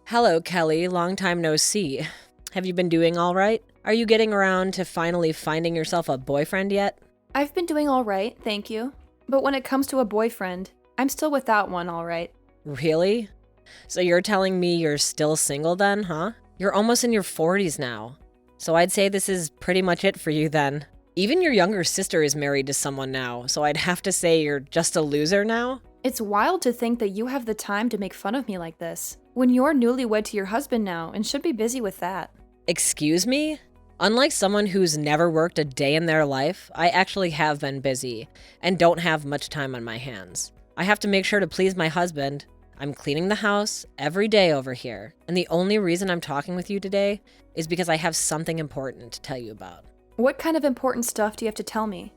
Hello, Kelly. Long time no see. Have you been doing all right? Are you getting around to finally finding yourself a boyfriend yet? I've been doing all right, thank you. But when it comes to a boyfriend, I'm still without one, all right. Really? So you're telling me you're still single then, huh? You're almost in your 40s now. So I'd say this is pretty much it for you then. Even your younger sister is married to someone now, so I'd have to say you're just a loser now? It's wild to think that you have the time to make fun of me like this, when you're newlywed to your husband now and should be busy with that. Excuse me? Unlike someone who's never worked a day in their life, I actually have been busy and don't have much time on my hands. I have to make sure to please my husband. I'm cleaning the house every day over here, and the only reason I'm talking with you today is because I have something important to tell you about. What kind of important stuff do you have to tell me?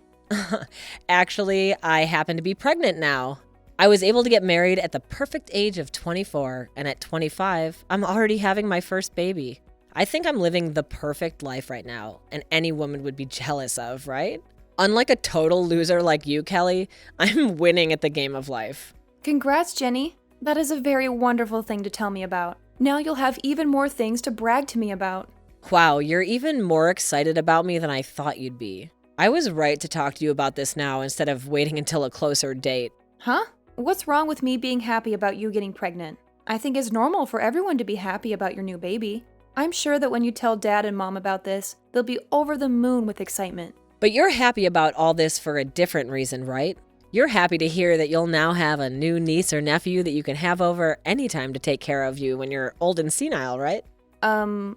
Actually, I happen to be pregnant now. I was able to get married at the perfect age of 24, and at 25, I'm already having my first baby. I think I'm living the perfect life right now, and any woman would be jealous of, right? Unlike a total loser like you, Kelly, I'm winning at the game of life. Congrats, Jenny. That is a very wonderful thing to tell me about. Now you'll have even more things to brag to me about. Wow, you're even more excited about me than I thought you'd be. I was right to talk to you about this now instead of waiting until a closer date. Huh? What's wrong with me being happy about you getting pregnant? I think it's normal for everyone to be happy about your new baby. I'm sure that when you tell Dad and Mom about this, they'll be over the moon with excitement. But you're happy about all this for a different reason, right? You're happy to hear that you'll now have a new niece or nephew that you can have over anytime to take care of you when you're old and senile, right?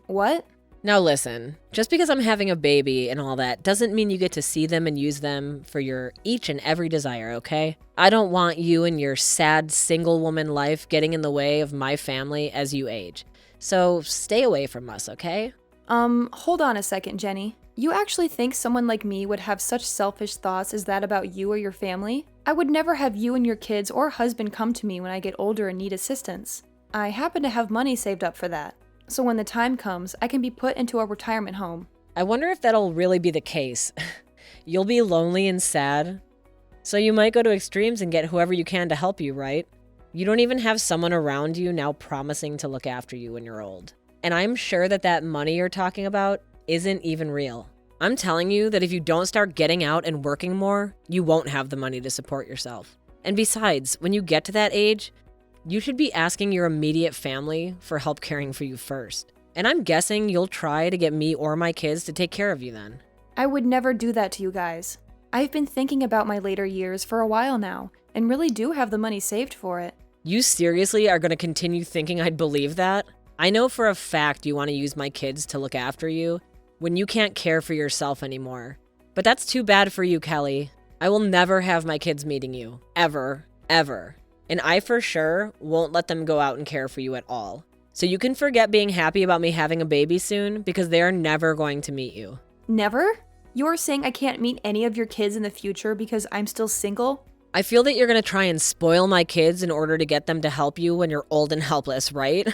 What? Now listen, just because I'm having a baby and all that doesn't mean you get to see them and use them for your each and every desire, okay? I don't want you and your sad single woman life getting in the way of my family as you age. So stay away from us, okay? Hold on a second, Jenny. You actually think someone like me would have such selfish thoughts as that about you or your family? I would never have you and your kids or husband come to me when I get older and need assistance. I happen to have money saved up for that. So when the time comes, I can be put into a retirement home. I wonder if that'll really be the case. You'll be lonely and sad. So you might go to extremes and get whoever you can to help you, right? You don't even have someone around you now promising to look after you when you're old. And I'm sure that that money you're talking about isn't even real. I'm telling you that if you don't start getting out and working more, you won't have the money to support yourself. And besides, when you get to that age, you should be asking your immediate family for help caring for you first. And I'm guessing you'll try to get me or my kids to take care of you then. I would never do that to you guys. I've been thinking about my later years for a while now, and really do have the money saved for it. You seriously are going to continue thinking I'd believe that? I know for a fact you want to use my kids to look after you when you can't care for yourself anymore. But that's too bad for you, Kelly. I will never have my kids meeting you. Ever. Ever. And I for sure won't let them go out and care for you at all. So you can forget being happy about me having a baby soon because they are never going to meet you. Never? You're saying I can't meet any of your kids in the future because I'm still single? I feel that you're going to try and spoil my kids in order to get them to help you when you're old and helpless, right?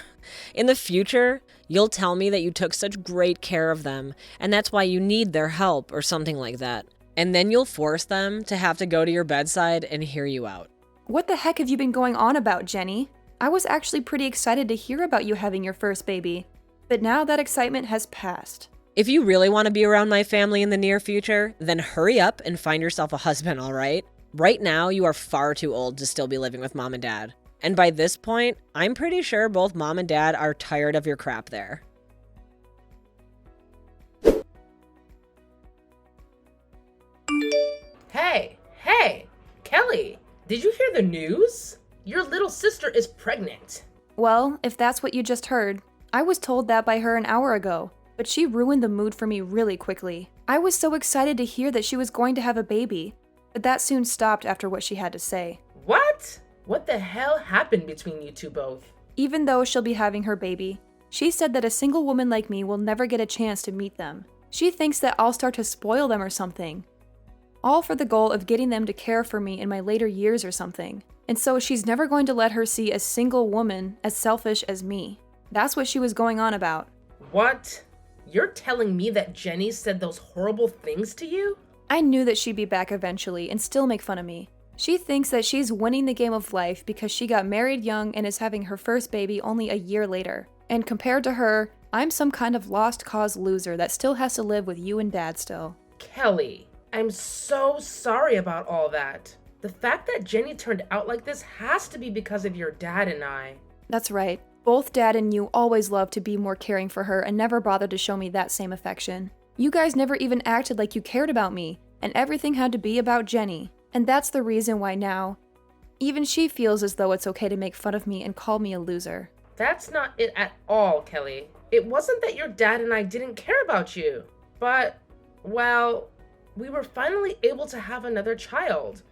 In the future, you'll tell me that you took such great care of them and that's why you need their help or something like that. And then you'll force them to have to go to your bedside and hear you out. What the heck have you been going on about, Jenny? I was actually pretty excited to hear about you having your first baby. But now that excitement has passed. If you really want to be around my family in the near future, then hurry up and find yourself a husband, all right? Right now, you are far too old to still be living with mom and dad. And by this point, I'm pretty sure both mom and dad are tired of your crap there. Hey, Kelly, did you hear the news? Your little sister is pregnant. Well, if that's what you just heard, I was told that by her an hour ago, but she ruined the mood for me really quickly. I was so excited to hear that she was going to have a baby, but that soon stopped after what she had to say. What? What the hell happened between you two both? Even though she'll be having her baby, she said that a single woman like me will never get a chance to meet them. She thinks that I'll start to spoil them or something. All for the goal of getting them to care for me in my later years or something. And so she's never going to let her see a single woman as selfish as me. That's what she was going on about. What? You're telling me that Jenny said those horrible things to you? I knew that she'd be back eventually and still make fun of me. She thinks that she's winning the game of life because she got married young and is having her first baby only a year later. And compared to her, I'm some kind of lost cause loser that still has to live with you and Dad still. Kelly, I'm so sorry about all that. The fact that Jenny turned out like this has to be because of your dad and I. That's right. Both Dad and you always loved to be more caring for her and never bothered to show me that same affection. You guys never even acted like you cared about me, and everything had to be about Jenny. And that's the reason why now, even she feels as though it's okay to make fun of me and call me a loser. That's not it at all, Kelly. It wasn't that your dad and I didn't care about you. But, well, we were finally able to have another child.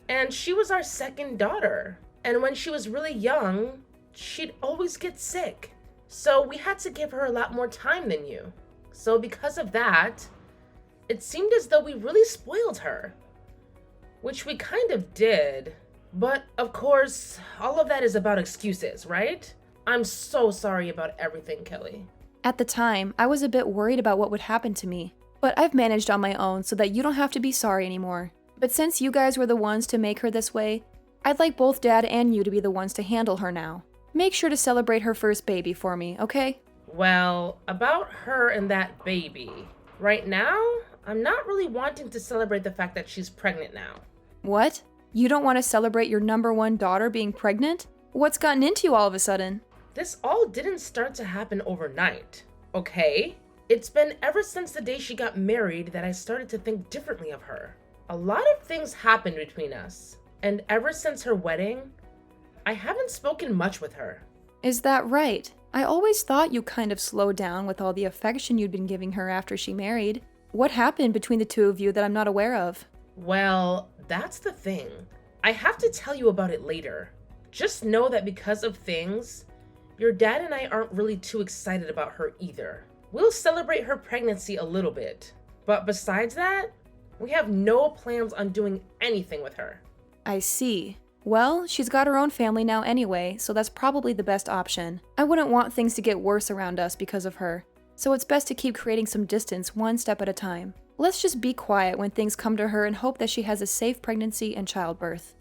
And she was our second daughter. And when she was really young, she'd always get sick. So we had to give her a lot more time than you. So because of that, it seemed as though we really spoiled her. Which we kind of did. But of course, all of that is about excuses, right? I'm so sorry about everything, Kelly. At the time, I was a bit worried about what would happen to me. But I've managed on my own so that you don't have to be sorry anymore. But since you guys were the ones to make her this way, I'd like both Dad and you to be the ones to handle her now. Make sure to celebrate her first baby for me, okay? Well, about her and that baby. Right now, I'm not really wanting to celebrate the fact that she's pregnant now. What? You don't want to celebrate your number one daughter being pregnant? What's gotten into you all of a sudden? This all didn't start to happen overnight, okay? It's been ever since the day she got married that I started to think differently of her. A lot of things happened between us, and ever since her wedding, I haven't spoken much with her. Is that right? I always thought you kind of slowed down with all the affection you'd been giving her after she married. What happened between the two of you that I'm not aware of? Well, that's the thing. I have to tell you about it later. Just know that because of things, your dad and I aren't really too excited about her either. We'll celebrate her pregnancy a little bit, but besides that, we have no plans on doing anything with her. I see. Well, she's got her own family now anyway, so that's probably the best option. I wouldn't want things to get worse around us because of her, so it's best to keep creating some distance one step at a time. Let's just be quiet when things come to her and hope that she has a safe pregnancy and childbirth.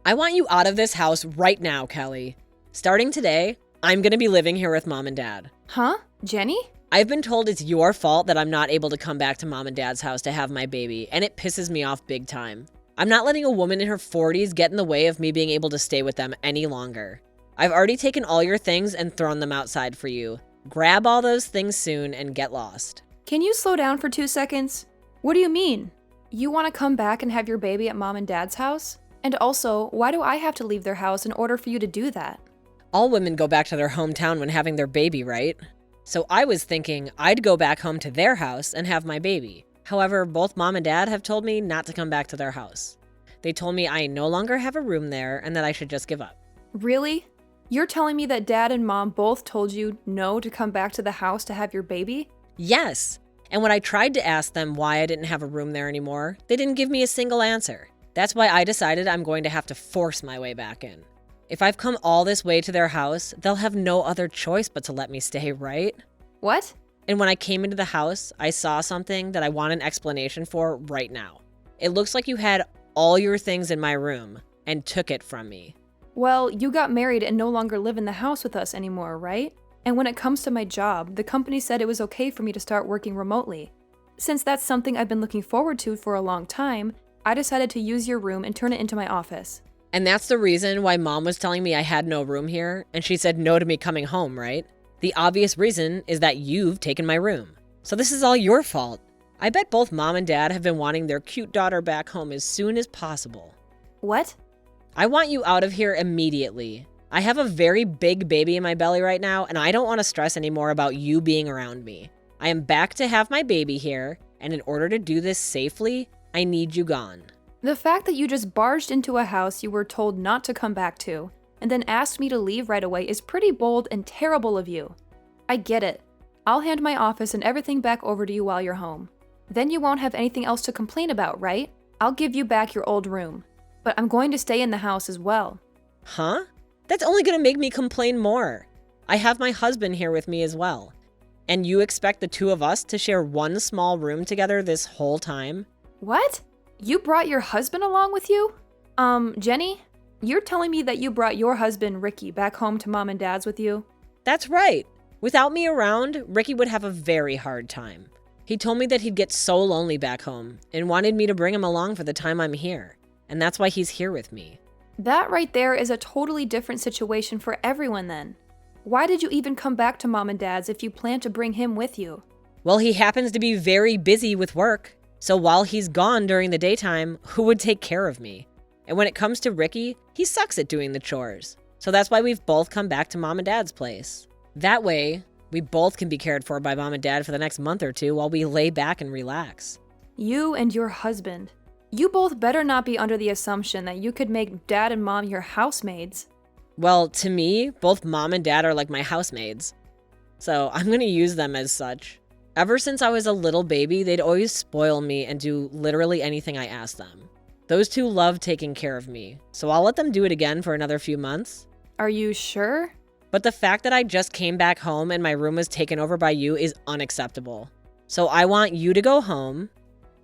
I want you out of this house right now, Kelly. Starting today, I'm gonna be living here with Mom and Dad. Huh? Jenny? I've been told it's your fault that I'm not able to come back to Mom and Dad's house to have my baby, and it pisses me off big time. I'm not letting a woman in her 40s get in the way of me being able to stay with them any longer. I've already taken all your things and thrown them outside for you. Grab all those things soon and get lost. Can you slow down for 2 seconds? What do you mean? You want to come back and have your baby at Mom and Dad's house? And also, why do I have to leave their house in order for you to do that? All women go back to their hometown when having their baby, right? So I was thinking I'd go back home to their house and have my baby. However, both Mom and Dad have told me not to come back to their house. They told me I no longer have a room there and that I should just give up. Really? You're telling me that Dad and Mom both told you no to come back to the house to have your baby? Yes. And when I tried to ask them why I didn't have a room there anymore, they didn't give me a single answer. That's why I decided I'm going to have to force my way back in. If I've come all this way to their house, they'll have no other choice but to let me stay, right? What? And when I came into the house, I saw something that I want an explanation for right now. It looks like you had all your things in my room and took it from me. Well, you got married and no longer live in the house with us anymore, right? And when it comes to my job, the company said it was okay for me to start working remotely. Since that's something I've been looking forward to for a long time, I decided to use your room and turn it into my office. And that's the reason why Mom was telling me I had no room here, and she said no to me coming home, right? The obvious reason is that you've taken my room. So this is all your fault. I bet both Mom and Dad have been wanting their cute daughter back home as soon as possible. What? I want you out of here immediately. I have a very big baby in my belly right now, and I don't want to stress anymore about you being around me. I am back to have my baby here, and in order to do this safely, I need you gone. The fact that you just barged into a house you were told not to come back to, and then asked me to leave right away is pretty bold and terrible of you. I get it. I'll hand my office and everything back over to you while you're home. Then you won't have anything else to complain about, right? I'll give you back your old room. But I'm going to stay in the house as well. Huh? That's only going to make me complain more. I have my husband here with me as well. And you expect the two of us to share one small room together this whole time? What? You brought your husband along with you? Jenny, you're telling me that you brought your husband, Ricky, back home to mom and dad's with you? That's right. Without me around, Ricky would have a very hard time. He told me that he'd get so lonely back home and wanted me to bring him along for the time I'm here. And that's why he's here with me. That right there is a totally different situation for everyone then. Why did you even come back to mom and dad's if you plan to bring him with you? Well, he happens to be very busy with work. So while he's gone during the daytime, who would take care of me? And when it comes to Ricky, he sucks at doing the chores. So that's why we've both come back to mom and dad's place. That way, we both can be cared for by mom and dad for the next month or two while we lay back and relax. You and your husband. You both better not be under the assumption that you could make dad and mom your housemaids. Well, to me, both mom and dad are like my housemaids. So I'm gonna use them as such. Ever since I was a little baby, they'd always spoil me and do literally anything I asked them. Those two love taking care of me, so I'll let them do it again for another few months. Are you sure? But the fact that I just came back home and my room was taken over by you is unacceptable. So I want you to go home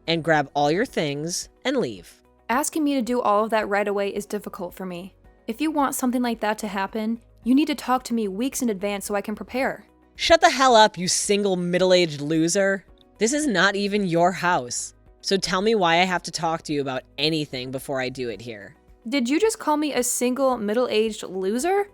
and grab all your things and leave. Asking me to do all of that right away is difficult for me. If you want something like that to happen, you need to talk to me weeks in advance so I can prepare. Shut the hell up, you single middle-aged loser. This is not even your house. So tell me why I have to talk to you about anything before I do it here. Did you just call me a single middle-aged loser?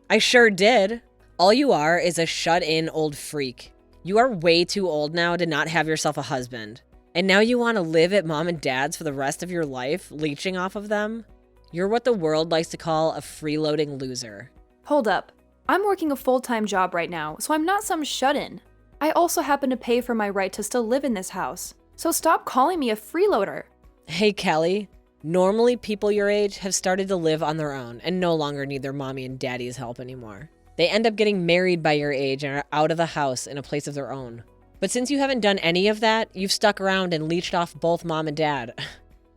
I sure did. All you are is a shut-in old freak. You are way too old now to not have yourself a husband. And now you want to live at mom and dad's for the rest of your life, leeching off of them? You're what the world likes to call a freeloading loser. Hold up. I'm working a full-time job right now, so I'm not some shut-in. I also happen to pay for my right to still live in this house. So stop calling me a freeloader. Hey, Kelly. Normally, people your age have started to live on their own and no longer need their mommy and daddy's help anymore. They end up getting married by your age and are out of the house in a place of their own. But since you haven't done any of that, you've stuck around and leeched off both mom and dad.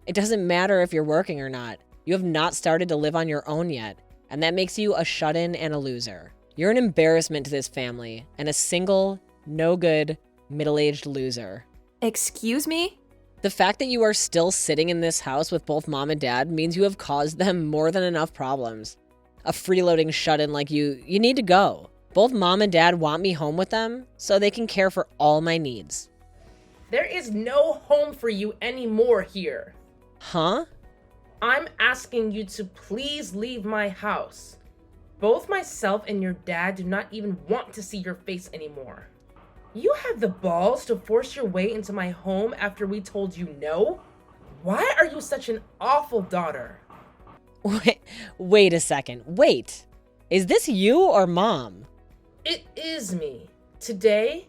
It doesn't matter if you're working or not. You have not started to live on your own yet, and that makes you a shut-in and a loser. You're an embarrassment to this family and a single, no-good, middle-aged loser. Excuse me? The fact that you are still sitting in this house with both mom and dad means you have caused them more than enough problems. A freeloading shut-in like you need to go. Both mom and dad want me home with them so they can care for all my needs. There is no home for you anymore here. Huh? I'm asking you to please leave my house. Both myself and your dad do not even want to see your face anymore. You have the balls to force your way into my home after we told you no? Why are you such an awful daughter? Wait a second. Wait. Is this you or mom? It is me. Today,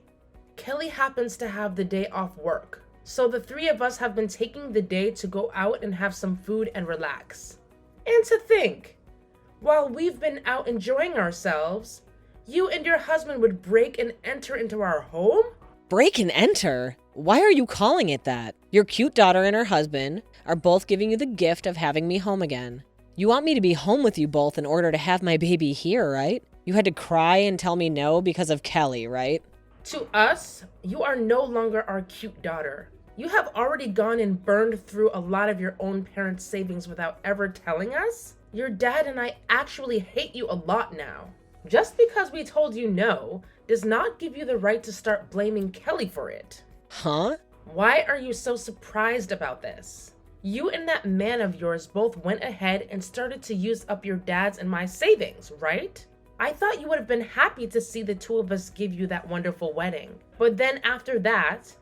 Kelly happens to have the day off work. So the three of us have been taking the day to go out and have some food and relax. And to think, while we've been out enjoying ourselves, you and your husband would break and enter into our home? Break and enter? Why are you calling it that? Your cute daughter and her husband are both giving you the gift of having me home again. You want me to be home with you both in order to have my baby here, right? You had to cry and tell me no because of Kelly, right? To us, you are no longer our cute daughter. You have already gone and burned through a lot of your own parents' savings without ever telling us. Your dad and I actually hate you a lot now. Just because we told you no does not give you the right to start blaming Kelly for it. Huh? Why are you so surprised about this? You and that man of yours both went ahead and started to use up your dad's and my savings, right? I thought you would have been happy to see the two of us give you that wonderful wedding. But then after that,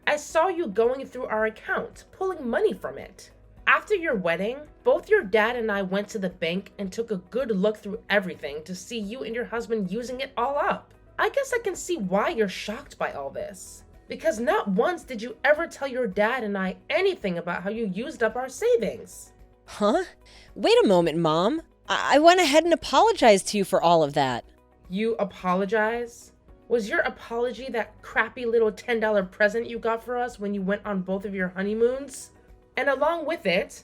I saw you going through our account, pulling money from it. After your wedding, both your dad and I went to the bank and took a good look through everything to see you and your husband using it all up. I guess I can see why you're shocked by all this. Because not once did you ever tell your dad and I anything about how you used up our savings. Huh? Wait a moment, Mom. I went ahead and apologized to you for all of that. You apologize? Was your apology that crappy little $10 present you got for us when you went on both of your honeymoons? And along with it,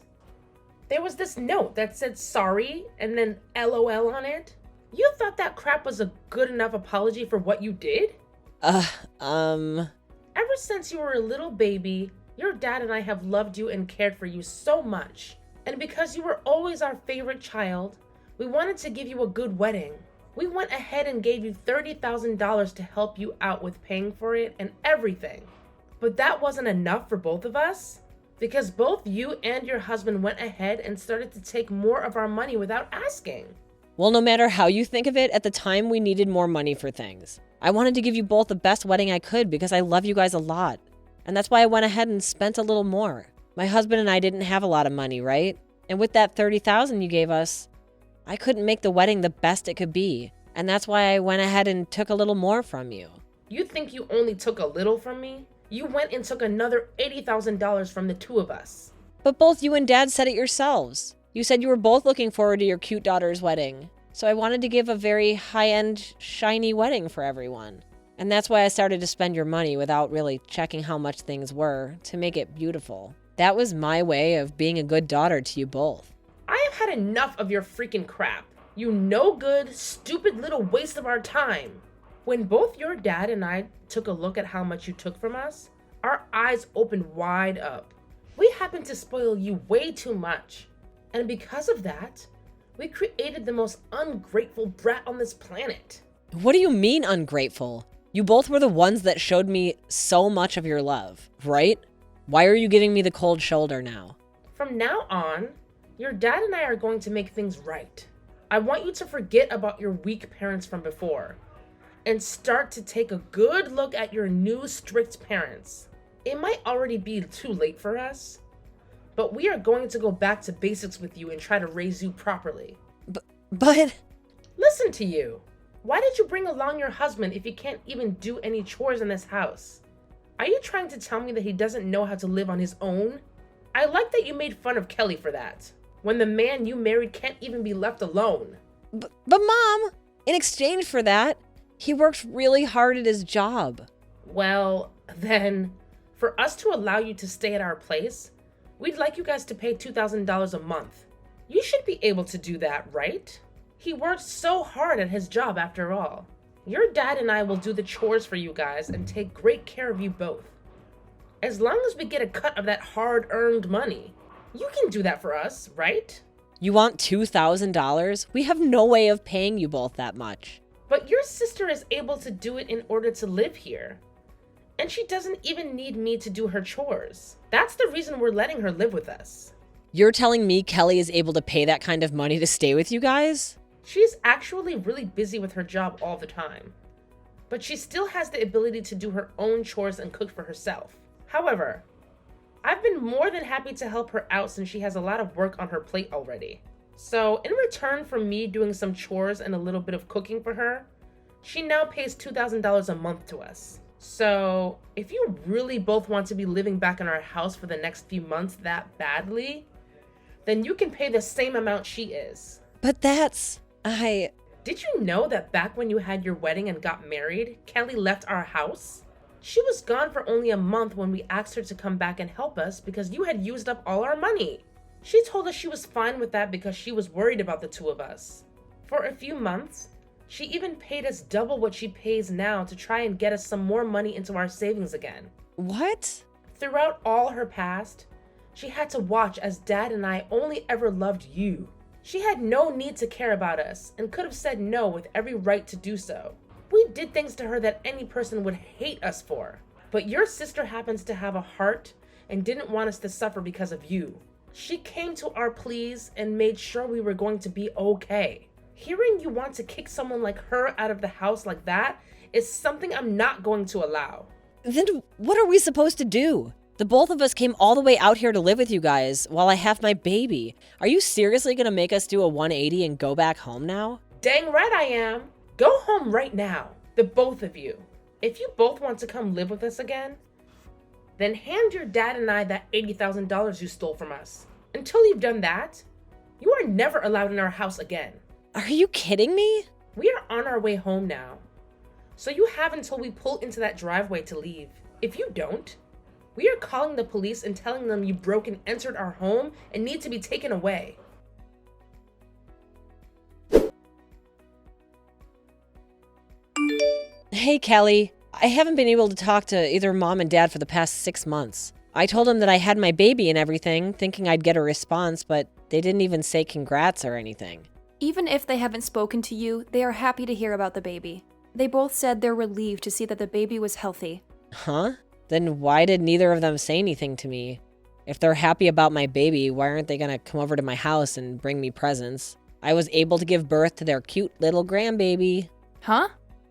there was this note that said sorry and then LOL on it. You thought that crap was a good enough apology for what you did? Uh, um... Ever since you were a little baby, your dad and I have loved you and cared for you so much. And because you were always our favorite child, we wanted to give you a good wedding. We went ahead and gave you $30,000 to help you out with paying for it and everything. But that wasn't enough for both of us, because both you and your husband went ahead and started to take more of our money without asking. Well, no matter how you think of it, at the time we needed more money for things. I wanted to give you both the best wedding I could because I love you guys a lot. And that's why I went ahead and spent a little more. My husband and I didn't have a lot of money, right? And with that $30,000 you gave us, I couldn't make the wedding the best it could be. And that's why I went ahead and took a little more from you. You think you only took a little from me? You went and took another $80,000 from the two of us. But both you and Dad said it yourselves. You said you were both looking forward to your cute daughter's wedding. So I wanted to give a very high-end, shiny wedding for everyone. And that's why I started to spend your money without really checking how much things were to make it beautiful. That was my way of being a good daughter to you both. I have had enough of your freaking crap. You no good, stupid little waste of our time. When both your dad and I took a look at how much you took from us, our eyes opened wide up. We happened to spoil you way too much. And because of that, we created the most ungrateful brat on this planet. What do you mean ungrateful? You both were the ones that showed me so much of your love, right? Why are you giving me the cold shoulder now? From now on, your dad and I are going to make things right. I want you to forget about your weak parents from before and start to take a good look at your new strict parents. It might already be too late for us, but we are going to go back to basics with you and try to raise you properly. But... Listen to you. Why did you bring along your husband if you can't even do any chores in this house? Are you trying to tell me that he doesn't know how to live on his own? I like that you made fun of Kelly for that, when the man you married can't even be left alone. But Mom, in exchange for that, he works really hard at his job. Well, then, for us to allow you to stay at our place, we'd like you guys to pay $2,000 a month. You should be able to do that, right? He worked so hard at his job after all. Your dad and I will do the chores for you guys and take great care of you both. As long as we get a cut of that hard-earned money. You can do that for us, right? You want $2,000? We have no way of paying you both that much. But your sister is able to do it in order to live here. And she doesn't even need me to do her chores. That's the reason we're letting her live with us. You're telling me Kelly is able to pay that kind of money to stay with you guys? She's actually really busy with her job all the time. But she still has the ability to do her own chores and cook for herself. However, I've been more than happy to help her out since she has a lot of work on her plate already. So in return for me doing some chores and a little bit of cooking for her, she now pays $2,000 a month to us. So if you really both want to be living back in our house for the next few months that badly, then you can pay the same amount she is. But that's... Did you know that back when you had your wedding and got married, Kelly left our house? She was gone for only a month when we asked her to come back and help us because you had used up all our money. She told us she was fine with that because she was worried about the two of us. For a few months, she even paid us double what she pays now to try and get us some more money into our savings again. What? Throughout all her past, she had to watch as Dad and I only ever loved you. She had no need to care about us and could have said no with every right to do so. We did things to her that any person would hate us for. But your sister happens to have a heart and didn't want us to suffer because of you. She came to our pleas and made sure we were going to be okay. Hearing you want to kick someone like her out of the house like that is something I'm not going to allow. Then what are we supposed to do? The both of us came all the way out here to live with you guys while I have my baby. Are you seriously gonna make us do a 180 and go back home now? Dang right I am. Go home right now, the both of you. If you both want to come live with us again, then hand your dad and I that $80,000 you stole from us. Until you've done that, you are never allowed in our house again. Are you kidding me? We are on our way home now. So you have until we pull into that driveway to leave. If you don't, we are calling the police and telling them you broke and entered our home and need to be taken away. Hey, Kelly. I haven't been able to talk to either mom and dad for the past 6 months. I told them that I had my baby and everything, thinking I'd get a response, but they didn't even say congrats or anything. Even if they haven't spoken to you, they are happy to hear about the baby. They both said they're relieved to see that the baby was healthy. Huh? Then why did neither of them say anything to me? If they're happy about my baby, why aren't they gonna come over to my house and bring me presents? I was able to give birth to their cute little grandbaby. Huh?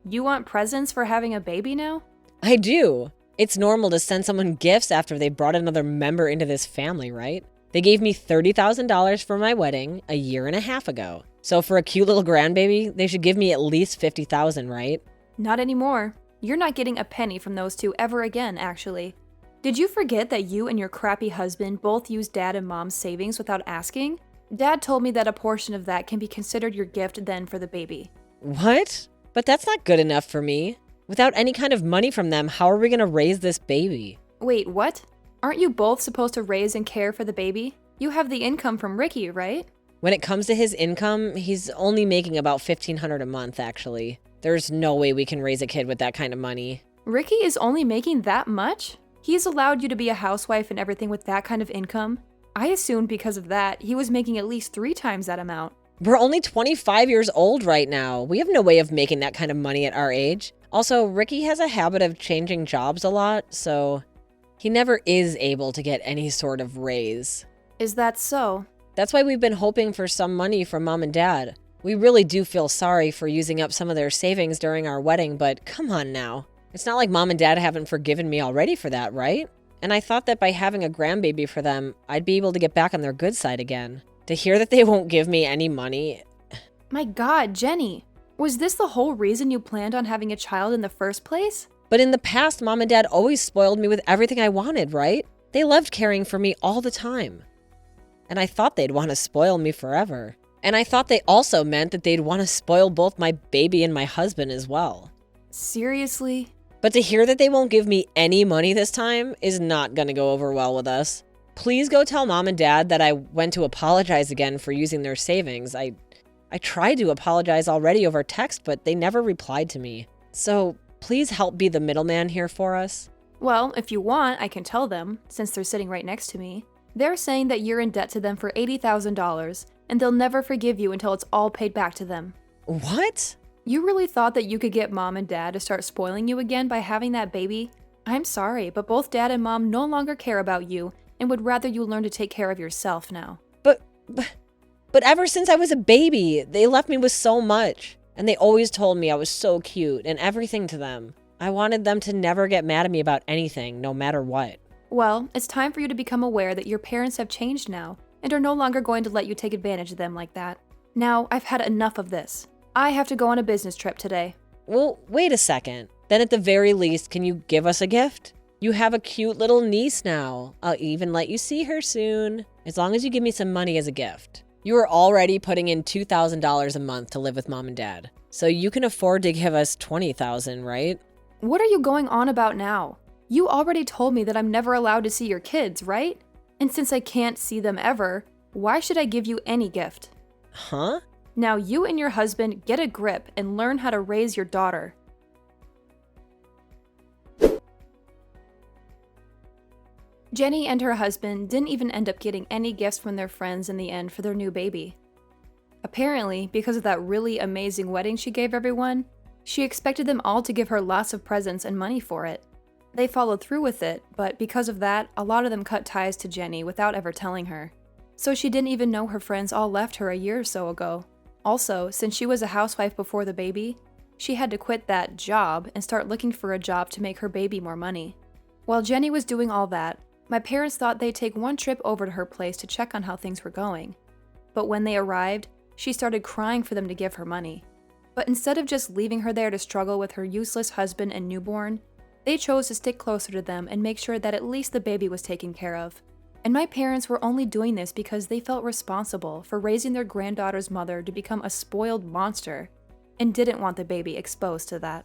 You want presents for having a baby now? I do. It's normal to send someone gifts after they brought another member into this family, right? They gave me $30,000 for my wedding a year and a half ago. So for a cute little grandbaby, they should give me at least $50,000, right? Not anymore. You're not getting a penny from those two ever again, actually. Did you forget that you and your crappy husband both used dad and mom's savings without asking? Dad told me that a portion of that can be considered your gift then for the baby. What? But that's not good enough for me. Without any kind of money from them, how are we gonna raise this baby? Wait, what? Aren't you both supposed to raise and care for the baby? You have the income from Ricky, right? When it comes to his income, he's only making about $1,500 a month, actually. There's no way we can raise a kid with that kind of money. Ricky is only making that much? He's allowed you to be a housewife and everything with that kind of income? I assumed because of that, he was making at least 3 times that amount. We're only 25 years old right now. We have no way of making that kind of money at our age. Also, Ricky has a habit of changing jobs a lot, so he never is able to get any sort of raise. Is that so? That's why we've been hoping for some money from mom and dad. We really do feel sorry for using up some of their savings during our wedding, but come on now. It's not like mom and dad haven't forgiven me already for that, right? And I thought that by having a grandbaby for them, I'd be able to get back on their good side again. To hear that they won't give me any money. My God, Jenny. Was this the whole reason you planned on having a child in the first place? But in the past, mom and dad always spoiled me with everything I wanted, right? They loved caring for me all the time. And I thought they'd want to spoil me forever. And I thought they also meant that they'd want to spoil both my baby and my husband as well. Seriously? But to hear that they won't give me any money this time is not going to go over well with us. Please go tell mom and dad that I went to apologize again for using their savings. I tried to apologize already over text, but they never replied to me. So please help be the middleman here for us. Well, if you want, I can tell them, since they're sitting right next to me. They're saying that you're in debt to them for $80,000, and they'll never forgive you until it's all paid back to them. What? You really thought that you could get mom and dad to start spoiling you again by having that baby? I'm sorry, but both dad and mom no longer care about you and would rather you learn to take care of yourself now. But ever since I was a baby, they left me with so much. And they always told me I was so cute and everything to them. I wanted them to never get mad at me about anything, no matter what. Well, it's time for you to become aware that your parents have changed now and are no longer going to let you take advantage of them like that. Now, I've had enough of this. I have to go on a business trip today. Well, wait a second. Then at the very least, can you give us a gift? You have a cute little niece now. I'll even let you see her soon, as long as you give me some money as a gift. You are already putting in $2,000 a month to live with mom and dad, so you can afford to give us $20,000, right? What are you going on about now? You already told me that I'm never allowed to see your kids, right? And since I can't see them ever, why should I give you any gift? Huh? Now you and your husband get a grip and learn how to raise your daughter. Jenny and her husband didn't even end up getting any gifts from their friends in the end for their new baby. Apparently, because of that really amazing wedding she gave everyone, she expected them all to give her lots of presents and money for it. They followed through with it, but because of that, a lot of them cut ties to Jenny without ever telling her. So she didn't even know her friends all left her a year or so ago. Also, since she was a housewife before the baby, she had to quit that job and start looking for a job to make her baby more money. While Jenny was doing all that, my parents thought they'd take one trip over to her place to check on how things were going. But when they arrived, she started crying for them to give her money. But instead of just leaving her there to struggle with her useless husband and newborn, they chose to stick closer to them and make sure that at least the baby was taken care of. And my parents were only doing this because they felt responsible for raising their granddaughter's mother to become a spoiled monster and didn't want the baby exposed to that.